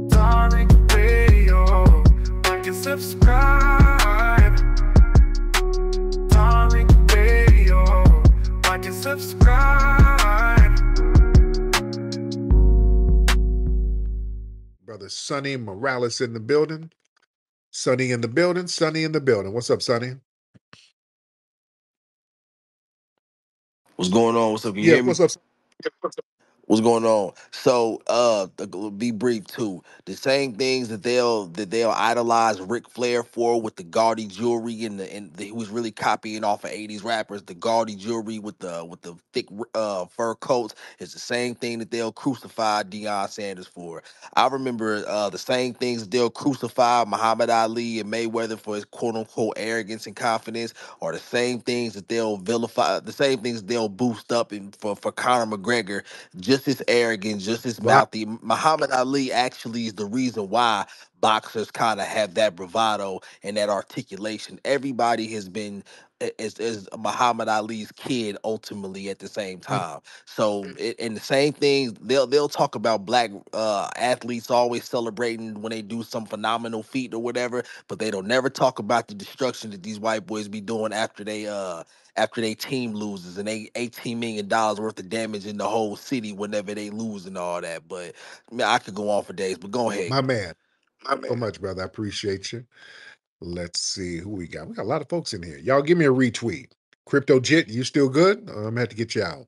Tariq Radio, like and subscribe. Tariq Radio, like and subscribe. Brother Sonny Morales in the building. Sonny in the building. Sonny in the building. What's up, Sonny? What's going on? What's up? Can you hear me? What's up? What's going on? So, be brief too. The same things that they'll idolize Ric Flair for with the gaudy jewelry he was really copying off of '80s rappers. The gaudy jewelry with the thick fur coats is the same thing that they'll crucify Deion Sanders for. I remember the same things that they'll crucify Muhammad Ali and Mayweather for his quote unquote arrogance and confidence, or the same things that they'll vilify, the same things they'll boost up for Conor McGregor. Just as arrogant, just as mouthy. Muhammad Ali actually is the reason why boxers kind of have that bravado and that articulation. Everybody has been is Muhammad Ali's kid ultimately at the same time. So and the same things they'll talk about black athletes always celebrating when they do some phenomenal feat or whatever, but they don't never talk about the destruction that these white boys be doing after they team loses and they $18 million worth of damage in the whole city whenever they lose and all that. But man, I could go on for days, but go ahead. My man. So much, brother. I appreciate you. Let's see who we got. We got a lot of folks in here. Y'all give me a retweet. Crypto Jit, you still good? I'm gonna have to get you out.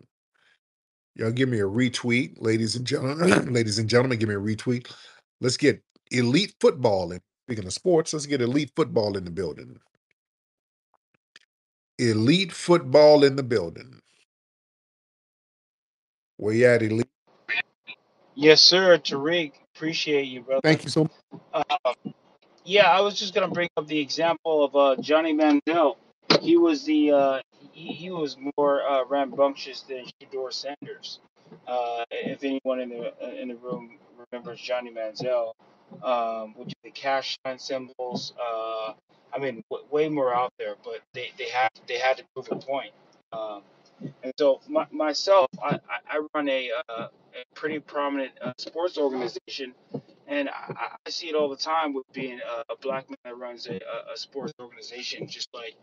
Y'all give me a retweet, ladies and gentlemen. Ladies and gentlemen, give me a retweet. Let's get elite football in. Speaking of sports, let's get elite football in the building. Elite football in the building. Where you at, Elite? Yes, sir, Tariq. Appreciate you, brother. Thank you so much. Yeah, I was just gonna bring up the example of Johnny Manziel. He was he was more rambunctious than Shador Sanders. If anyone in the room remembers Johnny Manziel, with the cash sign symbols, I mean, way more out there, but they had to prove a point. And so myself, I run a pretty prominent sports organization, and I see it all the time with being a black man that runs a sports organization. Just like,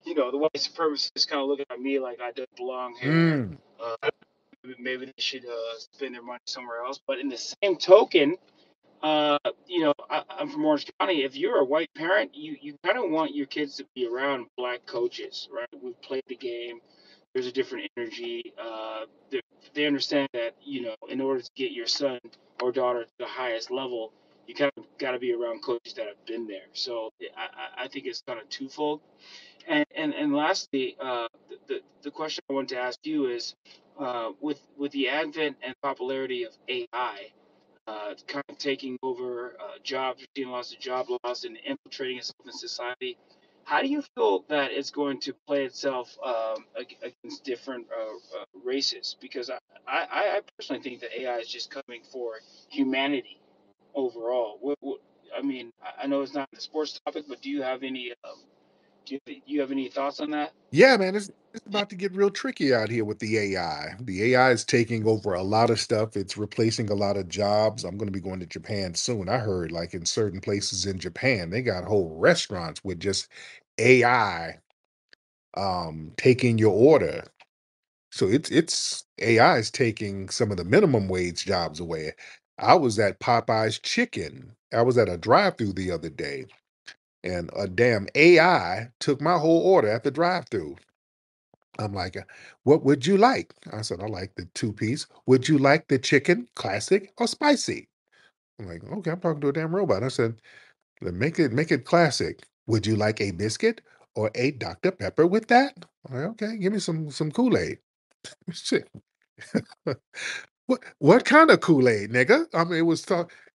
the white supremacists kind of looking at me like I don't belong here. Maybe they should spend their money somewhere else. But in the same token, I'm from Orange County. If you're a white parent, you kind of want your kids to be around black coaches, right? We've played the game. There's a different energy. They understand that, in order to get your son or daughter to the highest level, you kind of got to be around coaches that have been there. So I think it's kind of twofold. And lastly, the question I want to ask you is, with the advent and popularity of AI, kind of taking over jobs, we're seeing lots of job loss and infiltrating itself in society. How do you feel that it's going to play itself against different races? Because I personally think that AI is just coming for humanity overall. I mean, I know it's not the sports topic, but do you have any thoughts on that? Yeah, man, it's about to get real tricky out here with the AI. The AI is taking over a lot of stuff. It's replacing a lot of jobs. I'm going to be going to Japan soon. I heard like in certain places in Japan, they got whole restaurants with just AI taking your order. So it's AI is taking some of the minimum wage jobs away. I was at Popeye's Chicken. I was at a drive-through the other day, and a damn AI took my whole order at the drive-through. I'm like, what would you like? I said, I like the two-piece. Would you like the chicken, classic or spicy? I'm like, okay, I'm talking to a damn robot. I said, then make it classic. Would you like a biscuit or a Dr. Pepper with that? I'm like, okay, give me some Kool-Aid. Shit. What kind of Kool-Aid, nigga? I mean,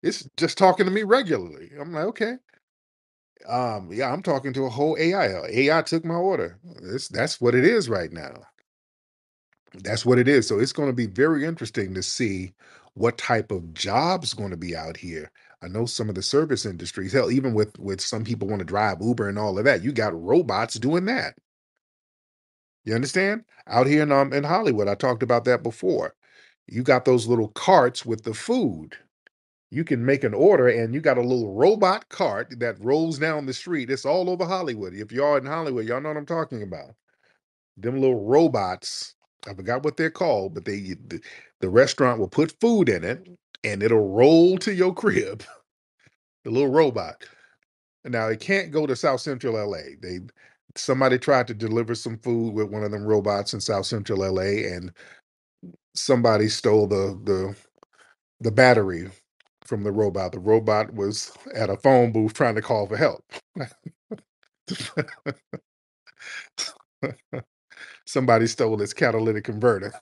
it's just talking to me regularly. I'm like, okay. Yeah, I'm talking to a whole AI. AI took my order. That's what it is right now. That's what it is. So it's going to be very interesting to see what type of jobs going to be out here. I know some of the service industries, hell, even with some people want to drive Uber and all of that, you got robots doing that. You understand? Out here in Hollywood, I talked about that before. You got those little carts with the food. You can make an order and you got a little robot cart that rolls down the street. It's all over Hollywood. If y'all in Hollywood, y'all know what I'm talking about. Them little robots, I forgot what they're called, but the restaurant will put food in it and it'll roll to your crib. The little robot. Now it can't go to South Central LA. Somebody tried to deliver some food with one of them robots in South Central LA, and somebody stole the battery from the robot. The robot was at a phone booth trying to call for help. Somebody stole its catalytic converter.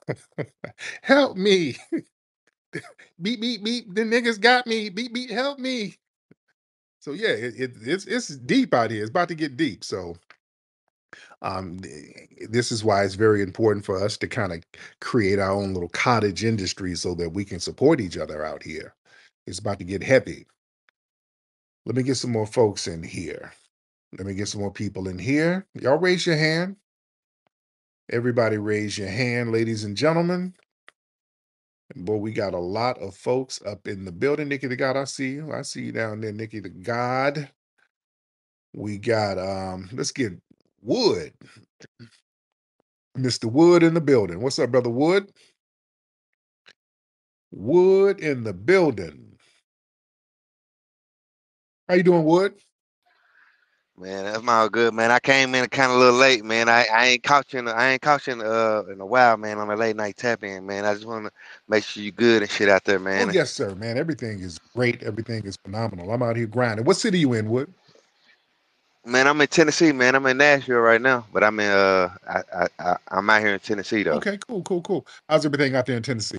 Help me. Beep, beep, beep. The niggas got me. Beep, beep, help me. So yeah, it's deep out here. It's about to get deep. So this is why it's very important for us to kind of create our own little cottage industry so that we can support each other out here. It's about to get heavy. Let me get some more folks in here. Let me get some more people in here. Y'all raise your hand. Everybody raise your hand, ladies and gentlemen. Boy, we got a lot of folks up in the building. Nikki the God, I see you. I see you down there, Nikki the God. We got let's get Wood. Mr. Wood in the building. What's up, brother Wood? Wood in the building. How you doing, Wood? Man, that's all good, man. I came in kind of a little late, man. I ain't caught you in a while, man. On a late night tap in, man. I just want to make sure you good and shit out there, Oh, man. yes, sir, man. Everything is great. Everything is phenomenal. I'm out here grinding. What city you in, Wood? Man, I'm in Tennessee, man. I'm in Nashville right now, but I'm out here in Tennessee though. Okay, cool, cool, cool. How's everything out there in Tennessee?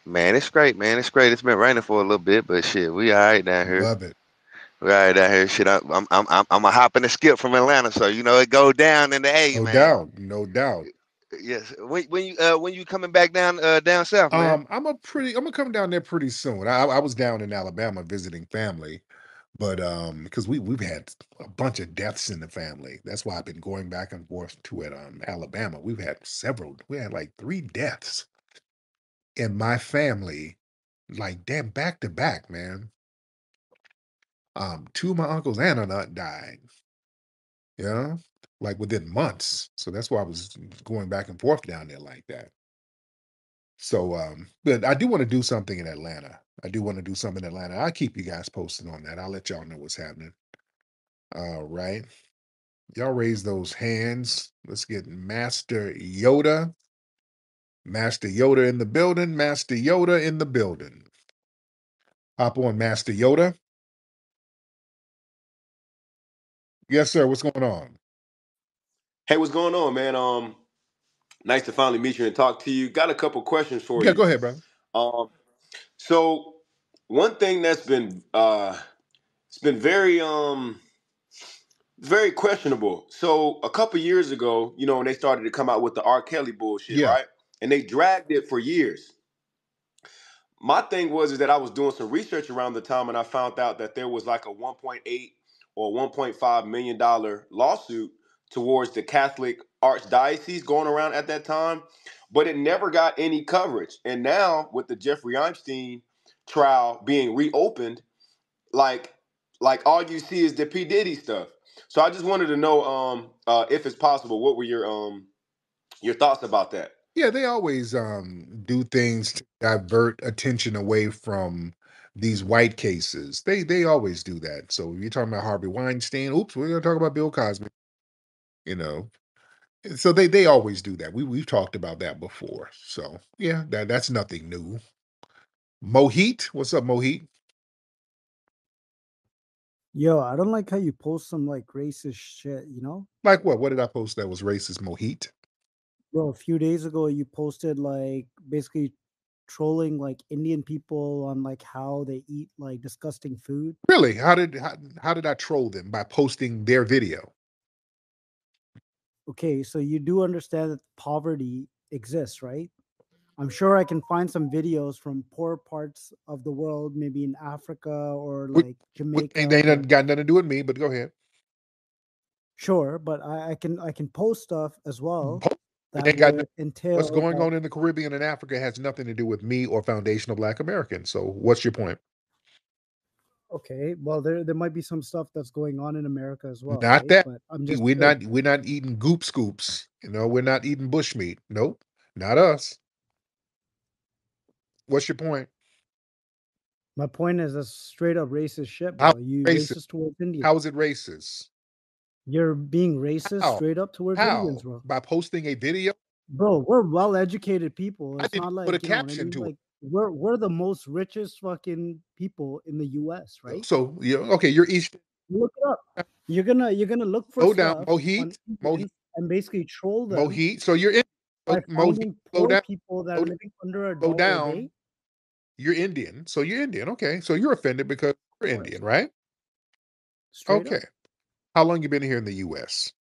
Man, it's great, man. It's great. It's been raining for a little bit, but shit, we all right down here. Love it. We all right down here. Shit, I'm a hop and a skip from Atlanta, so you know it go down in the A, No man. doubt. No doubt. Yes. When you coming back down south, man? I'm gonna come down there pretty soon. I was down in Alabama visiting family, but because we've had a bunch of deaths in the family. That's why I've been going back and forth to it Alabama. We've had several. We had like 3 deaths in my family, like damn back to back, man. Two of my uncles and an aunt died. Yeah, like within months. So that's why I was going back and forth down there like that. So, but I do want to do something in Atlanta. I do want to do something in Atlanta. I'll keep you guys posted on that. I'll let y'all know what's happening. All right. Y'all raise those hands. Let's get Master Yoda. Master Yoda in the building. Master Yoda in the building. Hop on, Master Yoda. Yes, sir. What's going on? Hey, what's going on, man? Nice to finally meet you and talk to you. Got a couple questions for Yeah, you. go ahead, brother. Um, so one thing that's been it's been very questionable. So a couple years ago, you know, when they started to come out with the R. Kelly bullshit, Yeah. right? And they dragged it for years. My thing was is that I was doing some research around the time and I found out that there was like a 1.8 or 1.5 million dollar lawsuit towards the Catholic Archdiocese going around at that time, but it never got any coverage. And now with the Jeffrey Epstein trial being reopened, like all you see is the P Diddy stuff. So I just wanted to know if it's possible, what were your thoughts about that? Yeah, they always do things to divert attention away from these white cases. They always do that. So you're talking about Harvey Weinstein. Oops, we're gonna talk about Bill Cosby. You know, so they always do that. We've talked about that before. So yeah, that's nothing new. Mohit, what's up, Mohit? Yo, I don't like how you post some like racist shit, Like what? What did I post that was racist, Mohit? Bro, a few days ago you posted like basically trolling like Indian people on like how they eat like disgusting food. Really? How did I troll them by posting their video? Okay, so you do understand that poverty exists, right? I'm sure I can find some videos from poor parts of the world, maybe in Africa or What, like ain't Jamaica they or got nothing to do with me? But go ahead. sure, but I can post stuff as well. that ain't got would what's entail going that. on in the Caribbean and Africa has nothing to do with me or foundational Black Americans. So what's your point? Okay, well, there might be some stuff that's going on in America as well, Not right? that But I'm just we're not eating goop scoops. We're not eating bushmeat. Nope, not us. What's your point? my point is that's straight up racist shit, How bro. You racist? racist towards Indians. How is it racist? You're being racist How? straight up towards Indians, How? bro. By posting a video? Bro, we're well educated people. I It's didn't not put a like, you know what I caption mean? to it. Like we're the most richest fucking people in the US, right? So okay, you're East. Look it up. You're gonna look for Slow down, stuff on Mohit, Mohit, Indians and basically troll them Mohit. So you're in. by Mohit, finding slow poor down, people that are slow, living under a slow dollar a day. down. You're Indian. So you're Indian. Okay, so you're offended because you're Of course. Indian, right? Straight up. Okay. How long you been here in the U.S.?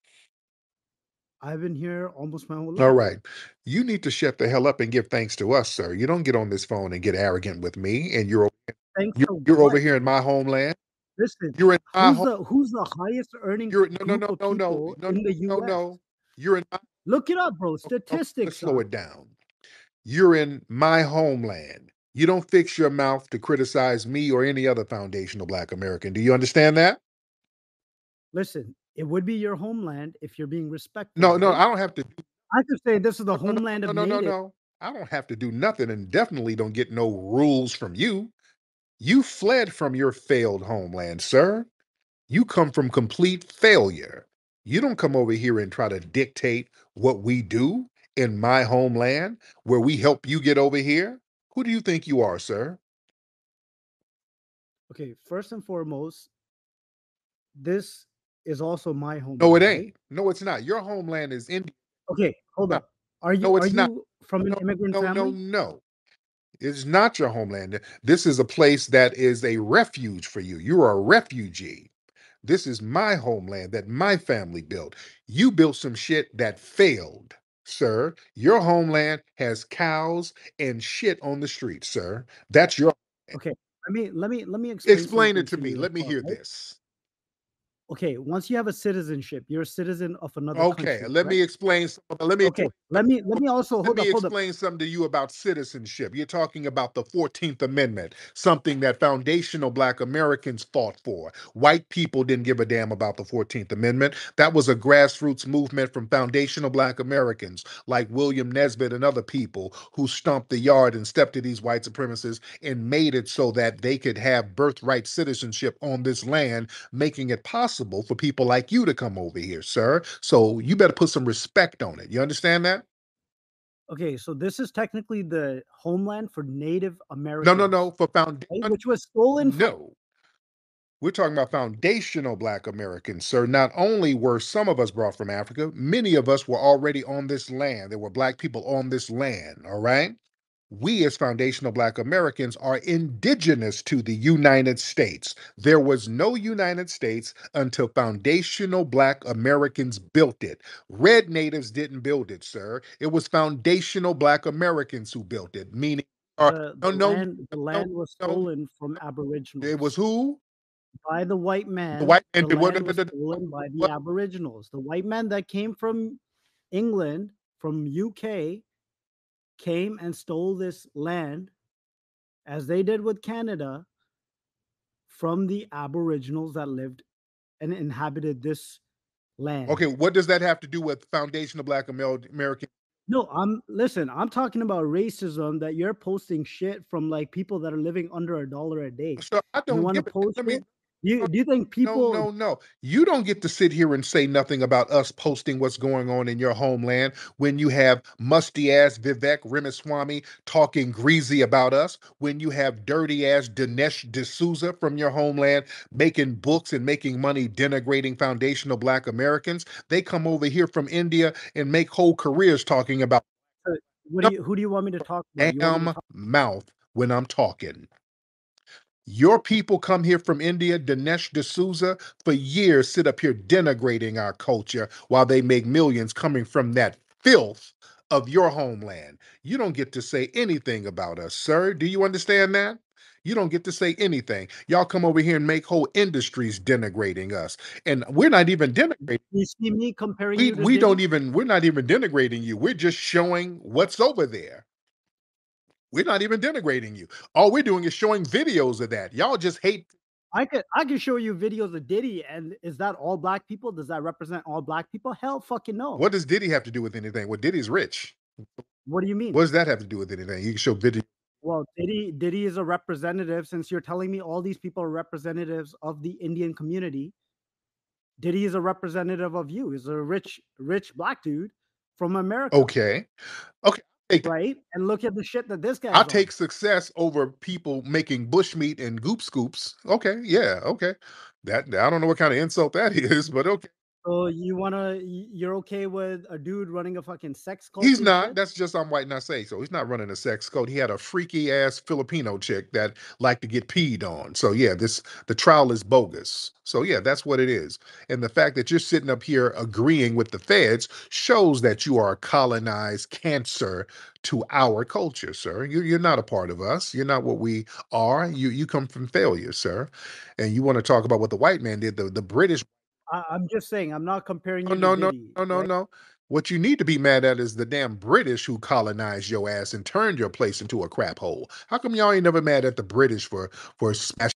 I've been here almost my whole All life. right. You need to shut the hell up and give thanks to us, sir. You don't get on this phone and get arrogant with me. And Thanks to you're over what? here in my homeland. Listen, You're in my home. who's the highest earning You're no no group no of no no people no in the no US? no. You're in my. Look it up, bro. Okay, let's Statistics, slow son. it down. You're in my homeland. You don't fix your mouth to criticize me or any other foundational Black American. Do you understand that? Listen, it would be your homeland if you're being respectful, No, no, right? I don't have to. I could say this is the No, no, homeland no, of no, no, natives. no. I don't have to do nothing, and definitely don't get no rules from you. You fled from your failed homeland, sir. You come from complete failure. You don't come over here and try to dictate what we do in my homeland where we help you get over here. Who do you think you are, sir? Okay, first and foremost, this is also my No, it homeland, right? ain't. No, it's not. Your homeland is India. Okay, hold up. Are No, are it's not. you from an No, immigrant no, no, family? no. It's not your homeland. This is a place that is a refuge for you. You're a refugee. This is my homeland that my family built. You built some shit that failed, sir. Your homeland has cows and shit on the street, sir. That's your. Okay, let me explain Explain something it to to me. you as Let me well, hear right? this. Okay, once you have a citizenship, you're a citizen of another Okay, country, let correct? me explain. Okay, let me also Let me hold up. explain something to you about citizenship. You're talking about the 14th Amendment, something that foundational Black Americans fought for. White people didn't give a damn about the 14th Amendment. That was a grassroots movement from foundational Black Americans like William Nesbitt and other people who stomped the yard and stepped to these white supremacists and made it so that they could have birthright citizenship on this land, making it possible for people like you to come over here, sir. So you better put some respect on it. You understand that? Okay, so this is technically the homeland for Native No, Americans, no, no. For right? Which was stolen from. no. We're talking about foundational Black Americans, sir. Not only were some of us brought from Africa, many of us were already on this land. There were Black people on this land, all right? We, as foundational Black Americans, are indigenous to the United States. There was no United States until foundational Black Americans built it. Red natives didn't build it, sir. It was foundational Black Americans who built it, meaning, The no, the no, land the no, land was no. stolen from It was Aboriginals. who? By the white The man, white man the did what? land was stolen by the What? Aboriginals. The white man that came from England, from UK, came and stole this land, as they did with Canada, from the Aboriginals that lived and inhabited this land. Okay, what does that have to do with foundational Black American? No, I'm talking about racism that you're posting shit from like people that are living under a dollar a day. So I You don't want to give it. post I mean, it? Do you think no, people no, no. You don't get to sit here and say nothing about us posting what's going on in your homeland when you have musty ass Vivek Ramaswamy talking greasy about us, when you have dirty ass Dinesh D'Souza from your homeland making books and making money denigrating foundational Black Americans? They come over here from India and make whole careers talking about who do you want me to talk about? You want me to damn talk mouth when I'm talking. Your people come here from India, Dinesh D'Souza, for years sit up here denigrating our culture while they make millions coming from that filth of your homeland. You don't get to say anything about us, sir. Do you understand that? You don't get to say anything. Y'all come over here and make whole industries denigrating us. And we're not even denigrating. You see me comparing you to We don't Diddy? even, we're not even denigrating you. We're just showing what's over there. We're not even denigrating you. All we're doing is showing videos of that. Y'all just hate. I could show you videos of Diddy, and is that all black people? Does that represent all black people? Hell fucking no. What does Diddy have to do with anything? Well, Diddy's rich. What do you mean? What does that have to do with anything? You can show video. Well, Diddy is a representative. Since you're telling me all these people are representatives of the Indian community, Diddy is a representative of you. He's a rich black dude from America. Okay. Right? And look at the shit that this guy's I'll on. take success over people making bushmeat and goop scoops. Okay, yeah, okay. That I don't know what kind of insult that is, but okay. So you're okay with a dude running a fucking sex cult? He's and not. shit? That's just I'm white and I say so. He's not running a sex cult. He had a freaky ass Filipino chick that liked to get peed on. So yeah, the trial is bogus. So yeah, that's what it is. And the fact that you're sitting up here agreeing with the feds shows that you are a colonized cancer to our culture, sir. You're not a part of us. You're not what we are. You come from failure, sir. And you want to talk about what the white man did. The British. I'm just saying, I'm not comparing you No, to no, Diddy. no, no, right? no. What you need to be mad at is the damn British who colonized your ass and turned your place into a crap hole. How come y'all ain't never mad at the British for smashing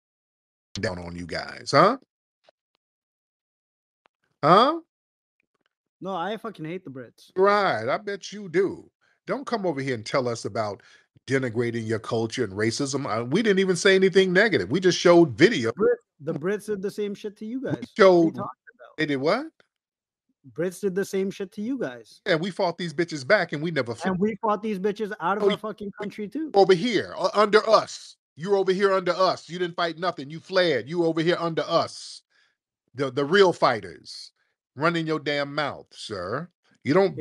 down on you guys, huh? Huh? No, I fucking hate the Brits. Right. I bet you do. Don't come over here and tell us about denigrating your culture and racism. We didn't even say anything negative. We just showed video. The Brits did the same shit to you We guys. What are you showed talking about? they did what? Brits did the same shit to you guys. Yeah, we fought these bitches back and we never And we fought these bitches out of Oh, our fucking country too. over here under us. You're over here under us. You didn't fight nothing. You fled. You over here under us. The real fighters. Running your damn mouth, sir. You don't.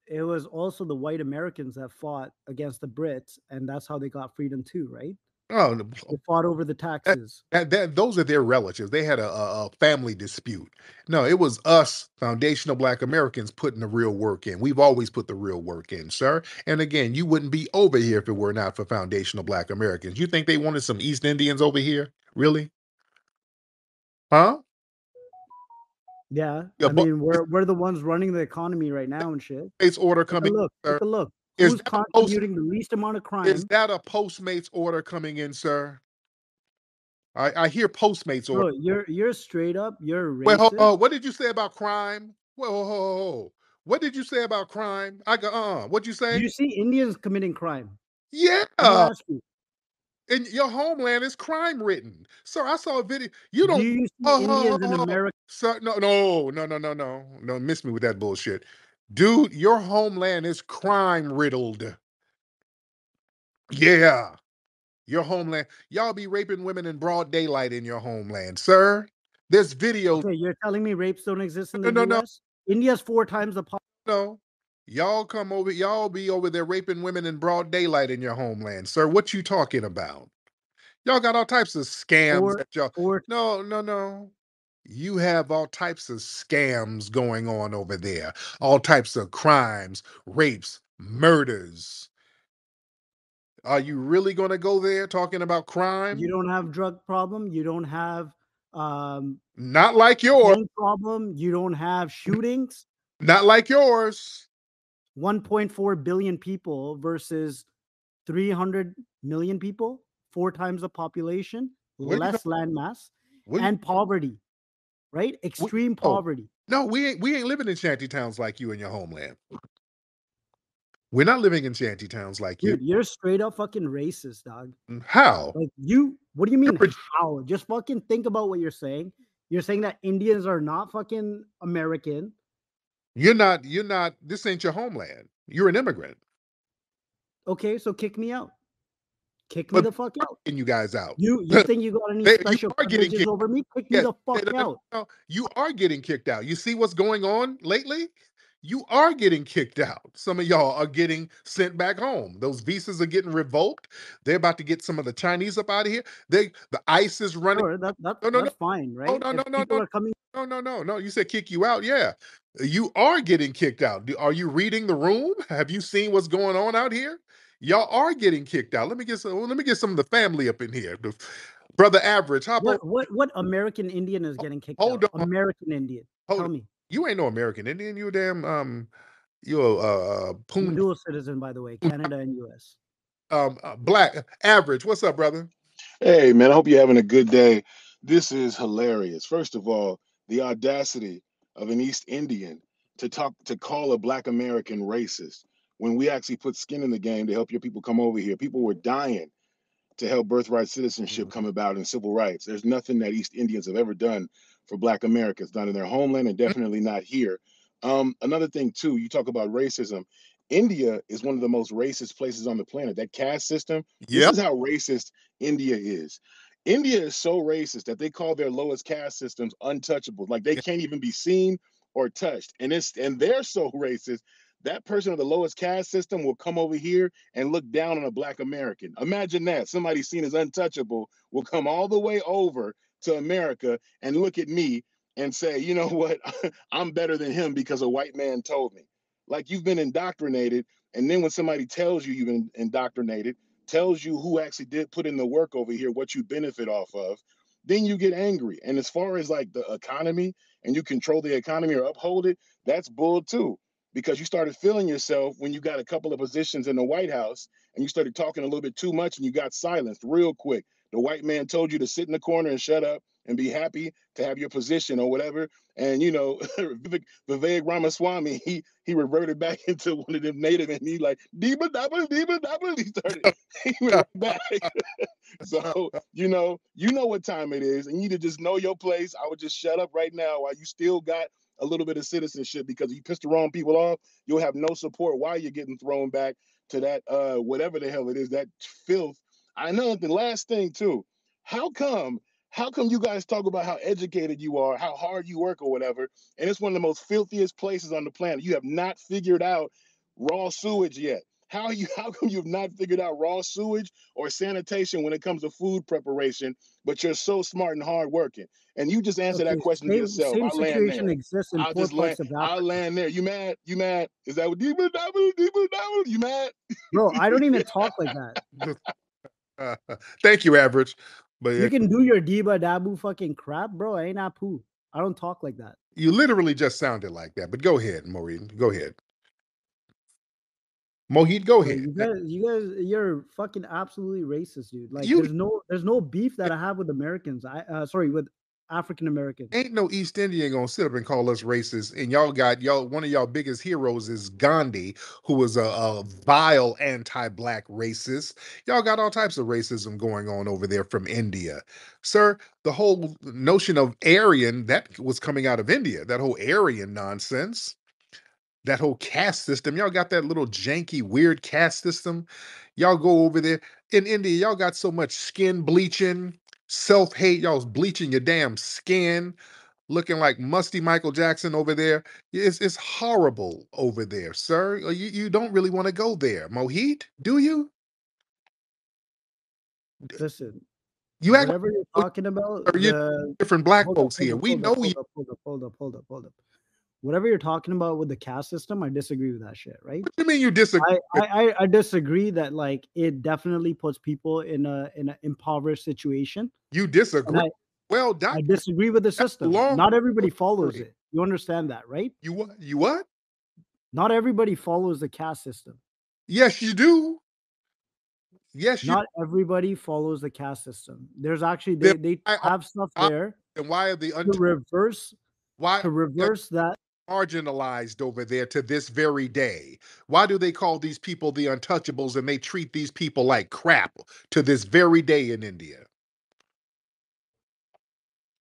It was also the white Americans that fought against the Brits, and that's how they got freedom too, right? Oh, They fought over the taxes. those are their relatives. They had a family dispute. No, it was us, foundational Black Americans, putting the real work in. We've always put the real work in, sir. And again, you wouldn't be over here if it were not for foundational Black Americans. You think they wanted some East Indians over here? Really? Huh? Yeah, Yeah, I mean, we're the ones running the economy right now and shit. Postmates order Take a coming. look. Sir. Take a look. Is Who's that a post- contributing the least amount of Is crime? that a Postmates order coming in, sir? I hear Postmates order. Bro, you're straight up. You're Wait, racist. what did you say about crime? Whoa. What did you say about crime? I go, what'd you Do say? you see Indians committing crime? Yeah. Let me ask you. And your homeland is crime ridden. Sir, I saw a video. You Do don't. you see Indians in America? Sir, no. Miss me with that bullshit. Dude, your homeland is crime riddled. Yeah. Your homeland. Y'all be raping women in broad daylight in your homeland, sir. There's videos. Okay, you're telling me rapes don't exist in the No. U.S.? India's 4 times the population. No. Y'all come over, y'all be over there raping women in broad daylight in your homeland, sir. What you talking about? Y'all got all types of scams that y'all. No. You have all types of scams going on over there. All types of crimes, rapes, murders. Are you really going to go there talking about crime? You don't have drug problem. You don't have Not like yours. gang problem. You don't have shootings. Not like yours. 1.4 billion people versus 300 million people, 4 times the population, Where you less land mass, Where you- and poverty, right? Extreme poverty. No, we ain't living in shanty towns like you in your homeland. We're not living in shanty towns like Dude, you. you're straight up fucking racist, dog. How? Like what do you mean how? Just fucking think about what you're saying. You're saying that Indians are not fucking American. You're not, this ain't your homeland. You're an immigrant. Okay, so kick me out. Kick me the fuck out. Kicking you guys out. You think you got any special privileges over me? Kick me the fuck out. No, you are getting kicked out. You see what's going on lately? You are getting kicked out. Some of y'all are getting sent back home. Those visas are getting revoked. They're about to get some of the Chinese up out of here. The ICE is running. Sure, that's fine, right? No. People are coming. No. You said kick you out. Yeah. You are getting kicked out. Are you reading the room? Have you seen what's going on out here? Y'all are getting kicked out. Let me get some of the family up in here. Brother Average, hop on. What American Indian is getting kicked Hold out? on. American Indian. Hold Tell on. me. You ain't no American Indian. You a damn you a I'm a dual citizen, by the way, Canada and US. black Average. What's up, brother? Hey, man, I hope you're having a good day. This is hilarious. First of all, the audacity of an East Indian to call a Black American racist when we actually put skin in the game to help your people come over here. People were dying to help birthright citizenship come about and civil rights. There's nothing that East Indians have ever done for Black Americans, not in their homeland and definitely not here. Another thing, too, you talk about racism. India is one of the most racist places on the planet. That caste system, this Yep. is how racist India is. India is so racist that they call their lowest caste systems untouchable. Like they can't even be seen or touched. And they're so racist that person of the lowest caste system will come over here and look down on a Black American. Imagine that. Somebody seen as untouchable will come all the way over to America and look at me and say, you know what, I'm better than him because a white man told me. Like you've been indoctrinated. And then when somebody tells you you've been indoctrinated, tells you who actually did put in the work over here, what you benefit off of, then you get angry. And as far as like the economy and you control the economy or uphold it, that's bull too, because you started feeling yourself when you got a couple of positions in the White House and you started talking a little bit too much and you got silenced real quick. The white man told you to sit in the corner and shut up and be happy to have your position or whatever. And you know, Vivek Ramaswamy, he reverted back into one of them native and he like Deba Dabba Deba Dabba. He went right back. So you know what time it is, and you need to just know your place. I would just shut up right now while you still got a little bit of citizenship, because if you piss the wrong people off, you'll have no support while you're getting thrown back to that whatever the hell it is, that filth. I know the last thing too. How come you guys talk about how educated you are, how hard you work or whatever, and it's one of the most filthiest places on the planet? You have not figured out raw sewage yet. How come you've not figured out raw sewage or sanitation when it comes to food preparation, but you're so smart and hardworking? And you just answer that Okay, question to yourself. same I land situation there. exists in I'll four just land. parts of I'll Africa. land there. You mad? You mad? Is that what you mad? Bro, I don't even talk like that. Thank you, Average. But You can do your Deba Dabu fucking crap, bro. I ain't Apu. I don't talk like that. you literally just sounded like that. But go ahead, Maureen. Go ahead. Mohit, go Bro, ahead. you're fucking absolutely racist, dude. Like, You there's no beef that I have with Americans. Sorry, with African Americans. ain't no East Indian gonna sit up and call us racist. And y'all got one of y'all biggest heroes is Gandhi, who was a vile anti-black racist. Y'all got all types of racism going on over there from India. Sir, the whole notion of Aryan, that was coming out of India, that whole Aryan nonsense. That whole caste system, y'all got that little janky, weird caste system. Y'all go over there in India, y'all got so much skin bleaching, self hate. Y'all's bleaching your damn skin, looking like musty Michael Jackson over there. It's horrible over there, sir. You don't really want to go there. Mohit, do you? Listen, You act whatever you're like talking about, you different black hold up, folks here. We know you. hold up. Whatever you're talking about with the caste system, I disagree with that shit, right? What do you mean you disagree? I disagree that like it definitely puts people in an impoverished situation. You And disagree? Well, I doctor, disagree with the that's a system. long Not everybody follows story. it. You understand that, right? You what? You what? Not everybody follows the caste system. Yes, you do. Yes, you. Not everybody follows the caste system. There's actually Then they why are have stuff I- there then why are the to reverse why to are the reverse that. marginalized over there to this very day? Why do they call these people the untouchables and they treat these people like crap to this very day in India?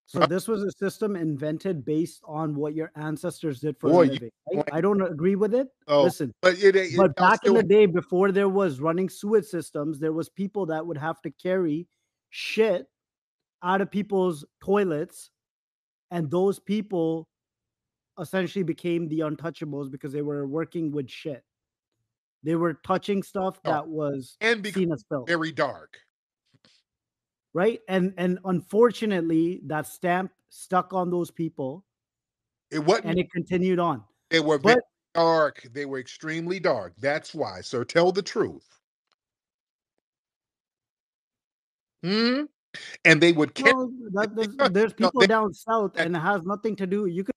So Huh? this was a system invented based on what your ancestors did for a Boy, you living, right? like I don't agree with it. oh, Listen, but but y'all back in still the day, before there was running sewage systems, there was people that would have to carry shit out of people's toilets, and those people essentially became the untouchables because they were working with shit. They were touching stuff dark that was and become seen as filth, very dark. right? And unfortunately, that stamp stuck on those people, It wasn't. and it continued on. They were very But dark. They were extremely dark. That's why, sir. Tell the truth. Hmm. And they would carry. no, there's No, people down south, and it has nothing to do. You could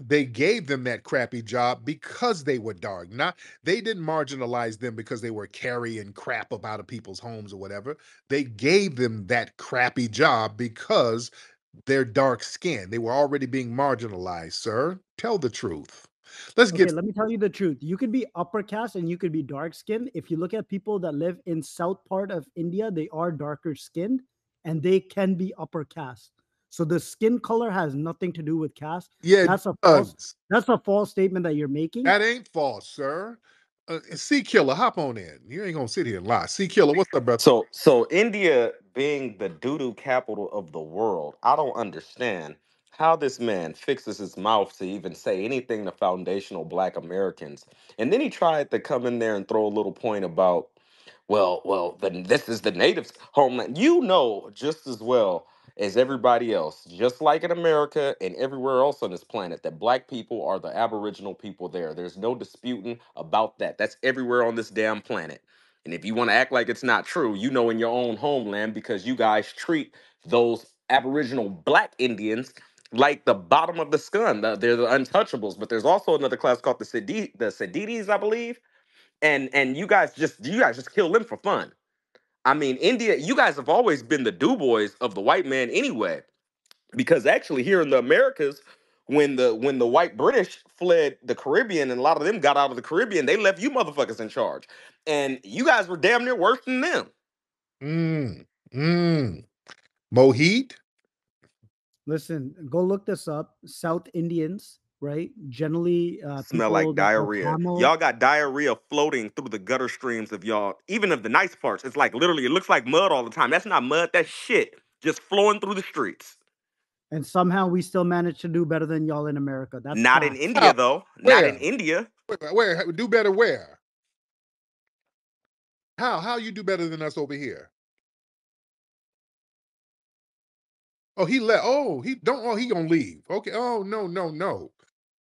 they gave them that crappy job because they were dark. Not they didn't marginalize them because they were carrying crap up out of people's homes or whatever. They gave them that crappy job because their dark skin. They were already being marginalized, sir. Tell the truth. Let's Okay, get let me tell you the truth. You could be upper caste and you could be dark skinned. If you look at people that live in south part of India, they are darker skinned and they can be upper caste. So the skin color has nothing to do with caste. yeah, it That's a false does. that's a false statement that you're making. That ain't false, sir. C Killer, hop on in. You ain't gonna sit here and lie. C Killer, what's up, brother? So India being the doo-doo capital of the world, I don't understand how this man fixes his mouth to even say anything to foundational black Americans. And then he tried to come in there and throw a little point about, then this is the natives' homeland. You know just as well as everybody else, just like in America and everywhere else on this planet, that black people are the aboriginal people there. There's no disputing about that. That's everywhere on this damn planet. And if you want to act like it's not true, you know in your own homeland because you guys treat those aboriginal black Indians like the bottom of the scum. They're the untouchables. But there's also another class called the Sadites, I believe, and you guys just kill them for fun. I mean, India, you guys have always been the do boys of the white man anyway. Because actually, here in the Americas, when the white British fled the Caribbean and a lot of them got out of the Caribbean, they left you motherfuckers in charge, and you guys were damn near worse than them. Mm, mm. Mohit? Listen, go look this up. South Indians, right? Generally, Smell people like that are diarrhea. Tamil. Y'all got diarrhea floating through the gutter streams of y'all, even of the nice parts. It's like literally, it looks like mud all the time. That's not mud, that's shit just flowing through the streets. And somehow we still manage to do better than y'all in America. That's Not in facts. India, How? though. Not in Where? India. Where? Do better where? How you do better than us over here? Oh, he let. Oh, he don't. Oh, he gonna leave. Okay. Oh, no, no, no.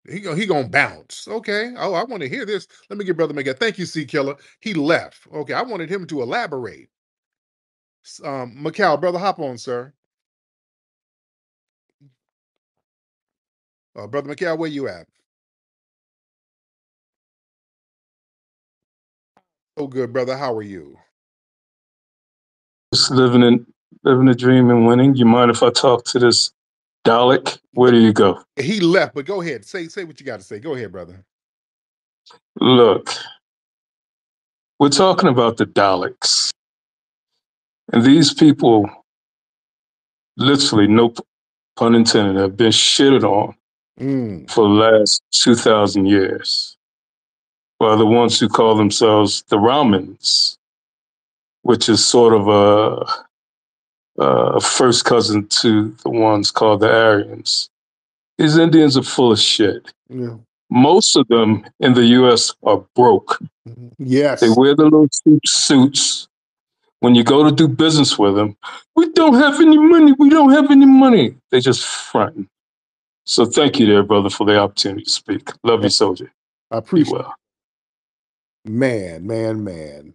He gonna bounce. Okay. Oh, I want to hear this. Let me get Brother McGee. Thank you, C Killer. He left. Okay. I wanted him to elaborate. Macau, brother, hop on, sir. Brother Macau, where you at? Oh, good, brother. How are you? Just living a dream and winning. You mind if I talk to this Dalek? Where do you go? He left, but go ahead. Say what you got to say. Go ahead, brother. Look, we're talking about the Daleks. And these people, literally, no pun intended, have been shitted on Mm. for the last 2,000 years by the ones who call themselves the Ramans, which is sort of a first cousin to the ones called the Aryans. These Indians are full of shit. Yeah. Most of them in the US are broke. They Yes. wear the little cheap suits. When you go to do business with them, we don't have any money. We don't have any money. They just front. So thank you there, brother, for the opportunity to speak. Love you, soldier. I Be appreciate well. man.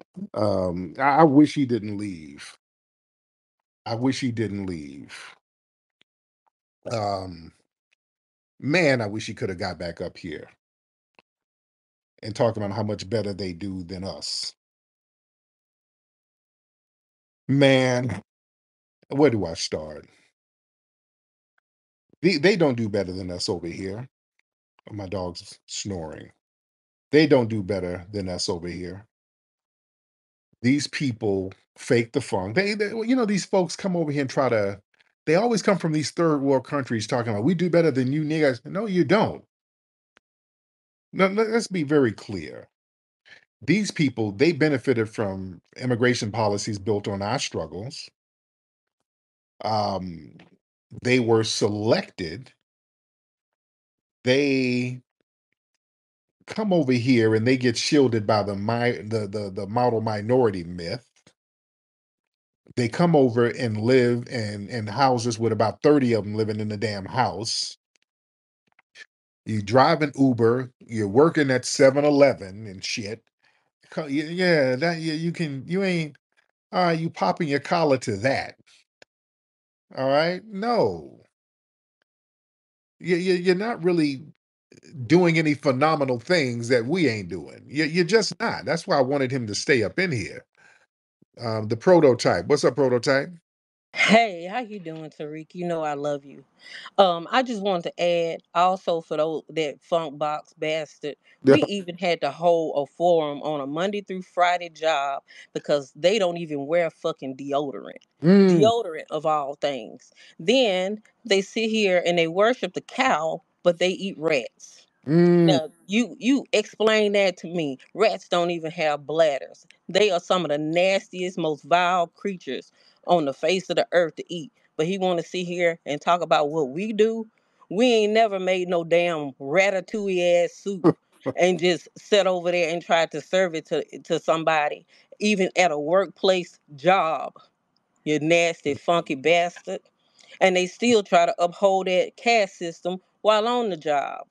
I wish he didn't leave. I wish he didn't leave. Um, man, I wish he could have got back up here and talking about how much better they do than us. Man, where do I start? They don't do better than us over here. Oh, my dog's snoring. They don't do better than us over here. These people fake the funk. These folks come over here and try to. They always come from these third world countries talking about we do better than you niggas. No, you don't. No, let's be very clear. These people they benefited from immigration policies built on our struggles. Um, they were selected. They come over here and they get shielded by the model minority myth. They come over and live in houses with about 30 of them living in the damn house. You driving Uber, you're working at 7-Eleven and shit. Yeah, that you can you ain't all right, you popping your collar to that. All right. No. You're not really doing any phenomenal things that we ain't doing. You're just not. That's why I wanted him to stay up in here. The prototype. What's up, prototype? Hey, how you doing, Tariq? You know I love you. I just wanted to add also for those that funk box bastard, Yeah. we even had to hold a forum on a Monday through Friday job because they don't even wear fucking deodorant. Mm, Deodorant of all things. Then they sit here and they worship the cow, but they eat rats. mm, Now, you explain that to me. Rats don't even have bladders. They are some of the nastiest, most vile creatures on the face of the earth to eat. But he want to sit here and talk about what we do. We ain't never made no damn ratatouille ass soup and just sat over there and tried to serve it to somebody, even at a workplace job. You nasty, funky bastard. And they still try to uphold that caste system while on the job.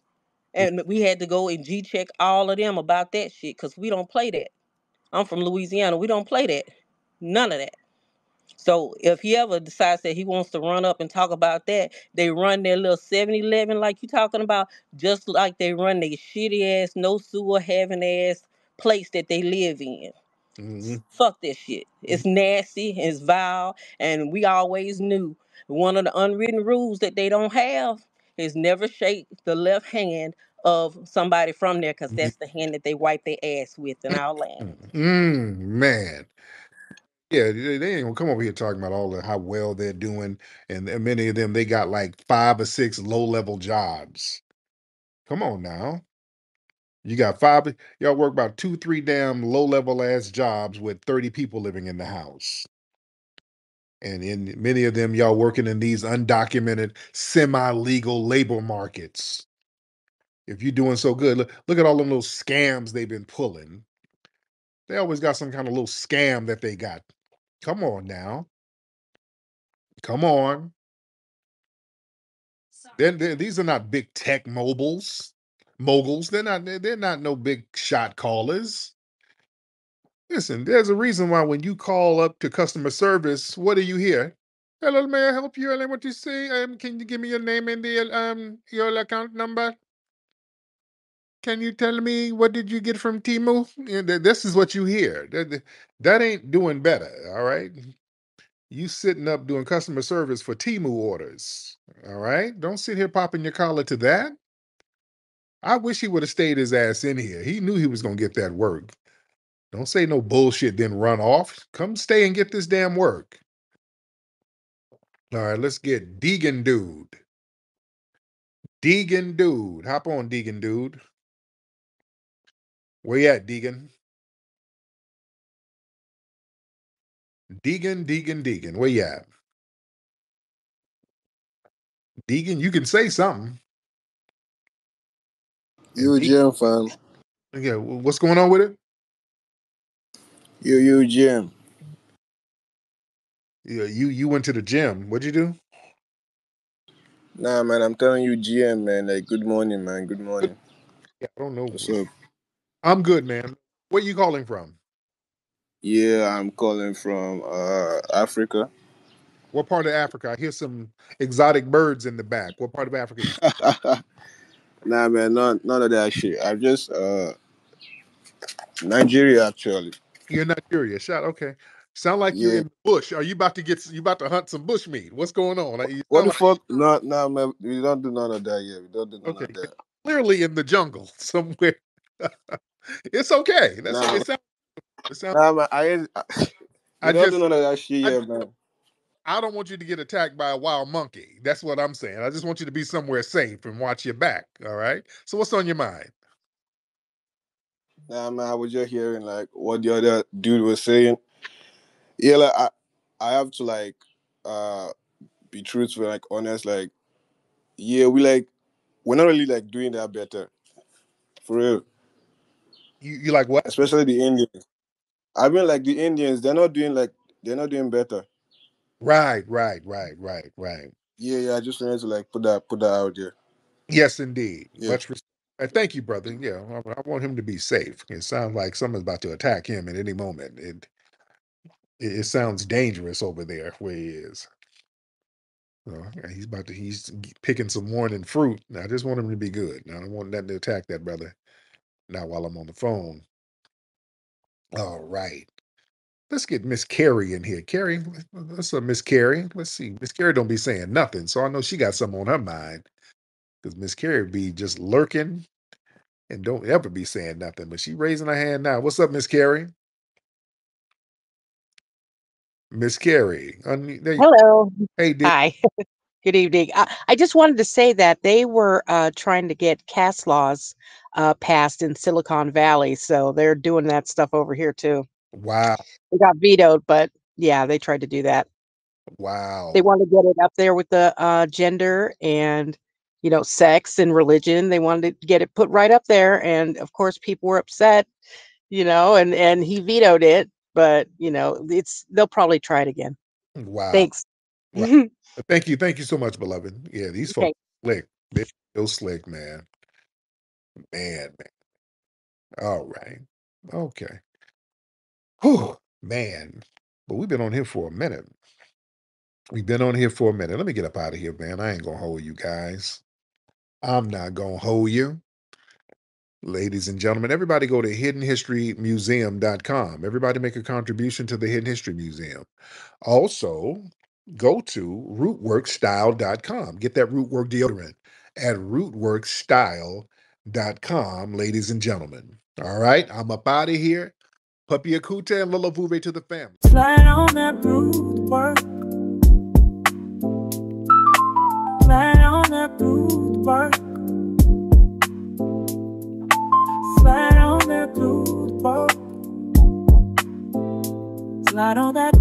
And we had to go and G check all of them about that shit because we don't play that. I'm from Louisiana. We don't play that. None of that. So if he ever decides that he wants to run up and talk about that, they run their little 7-Eleven like you talking about, just like they run their shitty ass, no sewer having ass place that they live in. mm, Fuck this shit. It's nasty, it's vile, and we always knew one of the unwritten rules that they don't have is never shake the left hand of somebody from there because mm, that's the hand that they wipe their ass with in our land. man. Yeah, they ain't gonna come over here talking about all the how well they're doing, and many of them they got like 5 or 6 low-level jobs. Come on now. You got five, y'all work about 2, 3 damn low-level ass jobs with 30 people living in the house. And in many of them, y'all working in these undocumented, semi-legal labor markets. If you're doing so good, look at all them little scams they've been pulling. They always got some kind of little scam that they got. Come on now. Come on. These are not big tech moguls. They're not no big shot callers. Listen, there's a reason why when you call up to customer service, what do you hear? Hello, may I help you? I want to say, can you give me your name and the your account number? Can you tell me what did you get from Timu? Yeah, this is what you hear. That ain't doing better. All right, you sitting up doing customer service for Timu orders. All right, don't sit here popping your collar to that. I wish he would have stayed his ass in here. He knew he was gonna get that work. Don't say no bullshit, then run off. Come stay and get this damn work. All right, let's get Deegan Dude. Deegan Dude. Hop on, Deegan Dude. Where you at, Deegan? Deegan. Where you at? Deegan, you can say something. And You Jim fam. Yeah, what's going on with it? You Jim. Yeah, you went to the gym. What'd you do? Nah man, I'm telling you GM man, like good morning man, good Good. morning. Yeah, I don't know. What's up? I'm good, man. Where you calling from? Yeah, I'm calling from Africa. What part of Africa? I hear some exotic birds in the back. What part of Africa you? Nah man, none of that shit. I'm just Nigeria actually. You're not curious. Shot. Okay. Sound like you're Yeah. in the bush. Are you about to get? You about to hunt some bush meat? What's going on? You What sound the like fuck? No, nah man, we don't do none of that here. We don't do none okay. of You're that. clearly in the jungle somewhere. It's okay. That's Nah, it. Sounds. nah man, I ain't we I don't do just. none of that shit I. here, man. I don't want you to get attacked by a wild monkey. That's what I'm saying. I just want you to be somewhere safe and watch your back. All right. So what's on your mind? Nah man, I was just hearing like what the other dude was saying. Yeah, like I have to like uh be truthful, like honest, like yeah, we're not really like doing that better for real. You like what? Especially the Indians. I mean, like the Indians, they're not doing better. Right. Yeah, yeah. I just wanted to like put that out there. Yes, indeed. Yeah. Much respect. Thank you, brother. Yeah, I want him to be safe. It sounds like someone's about to attack him at any moment. It sounds dangerous over there where he is. So, yeah, he's picking some morning fruit. I just want him to be good. I don't want nothing to attack that brother. Not while I'm on the phone. All right. Let's get Miss Carrie in here. Carrie, what's up, Miss Carrie? Let's see. Miss Carrie don't be saying nothing, so I know she got something on her mind. Because Miss Carrie be just lurking and don't ever be saying nothing. But she raising her hand now. What's up, Miss Carrie? Miss Carrie. There you, Hello. hey, dear. Hi. Good evening. I just wanted to say that they were trying to get CAS laws passed in Silicon Valley. So they're doing that stuff over here too. Wow. They got vetoed, but yeah, they tried to do that. They Wow. wanted to get it up there with the gender and, sex and religion. They wanted to get it put right up there. And of course, people were upset, and he vetoed it. But, they'll probably try it again. Wow. Thanks. Wow. Thank you. Thank you so much, beloved. Yeah, these folks Okay. slick. They're so slick, man. Man. All right. Okay. Whew, man. But we've been on here for a minute. We've been on here for a minute. Let me get up out of here, man. I ain't gonna hold you guys. I'm not gonna hold you. Ladies and gentlemen, everybody go to hiddenhistorymuseum.com. Everybody make a contribution to the Hidden History Museum. Also, go to rootworkstyle.com. Get that rootwork deodorant at rootworkstyle.com, ladies and gentlemen. All right, I'm up out of here. Puppy Akute and Lola Vuve to the family. Slide on that root work. Slide on that root work. Slide on that root work. Slide on that